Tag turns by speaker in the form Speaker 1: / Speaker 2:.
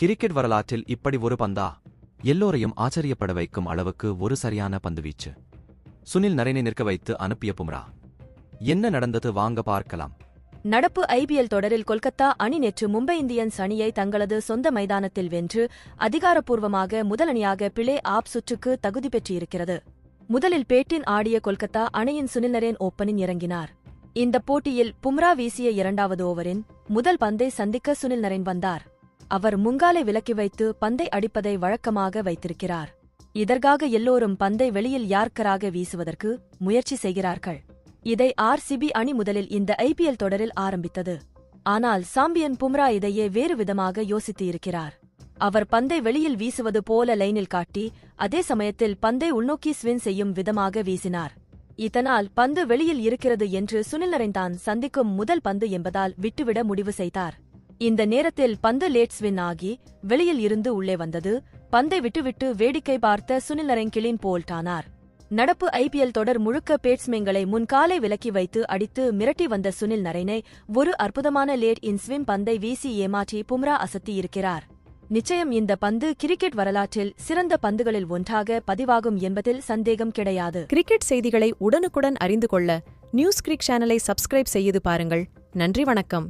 Speaker 1: Cricket வரலாற்றில் இப்படி ஒரு பந்தா? எல்லோரையும் ஆச்சரியப்பட வைக்கும் அளவுக்கு ஒரு சரியான பந்துவீச்சு. சுனில் நரேனை நிற்க வைத்து அனுப்பிய பும்ரா. என்ன நடந்தது வாங்க பார்க்கலாம்.
Speaker 2: நடப்பு ஐபிஎல் தொடரில் கொல்கத்தா அணி நேற்று மும்பை இந்தியன்ஸ் அணியை தங்களது சொந்த மைதானத்தில் வென்று அதிகாரப்பூர்வமாக முதலணியாக பிளே ஆப் சுற்றுக்கு தகுதி பெற்றிருக்கிறது. முதலில் பேட்டின் ஆடிய கொல்கத்தா அணியின் சுனில் நரேன் ஓப்பனில் இறங்கினார். இந்த போட்டியில் பும்ரா வீசிய இரண்டாவது ஓவரின் முதல் பந்தை சந்திக்க சுனில் நரேன் வந்தார். அவர் முங்காலை விலக்கி வைத்து பந்தை அடிப்பதை வழக்கமாக வைத்திருக்கிறார். இதற்காக எல்லோரும் பந்தை வெளியில் யார்க்கராக வீசுவதற்கு முயற்சி செய்கிறார்கள். இதை ஆர்சிபி அணி முதலில் இந்த ஐபிஎல் தொடரில் ஆரம்பித்தது. ஆனால் சாம்பியன் பும்ரா இதையே வேறு விதமாக யோசித்து இருக்கிறார். அவர் பந்தை வெளியில் வீசுவது போல லைனில் காட்டி அதே சமயத்தில் பந்தை உள்நோக்கி ஸ்வின் செய்யும் விதமாக வீசினார். இதனால் பந்து வெளியில் இருக்கிறது என்று சுனில் நரேன் தான் சந்திக்கும் முதல் பந்து என்பதால் விட்டுவிட முடிவு செய்தார். இந்த நேரத்தில் பந்து லேட் ஸ்வின் ஆகி வெளியில் இருந்து உள்ளே வந்தது. பந்தை விட்டுவிட்டு வேடிக்கை பார்த்த சுனில் நரேன் கிளீன் போல்ட் ஆனார். நடப்பு ஐபிஎல் தொடர் முழுக்க பேட்ஸ்மேன்களை முன்காலை விலக்கி வைத்து அடித்து மிரட்டி வந்த சுனில் நரேனை ஒரு அற்புதமான லேட் இன் ஸ்விம் பந்தை வீசி ஏமாற்றி பும்ரா அசத்தியிருக்கிறார். நிச்சயம் இந்த பந்து கிரிக்கெட் வரலாற்றில் சிறந்த பந்துகளில் ஒன்றாக பதிவாகும் என்பதில் சந்தேகம் கிடையாது.
Speaker 3: கிரிக்கெட் செய்திகளை உடனுக்குடன் அறிந்து கொள்ள நியூஸ் கிரிக் சேனலை சப்ஸ்கிரைப் செய்து பாருங்கள். நன்றி, வணக்கம்.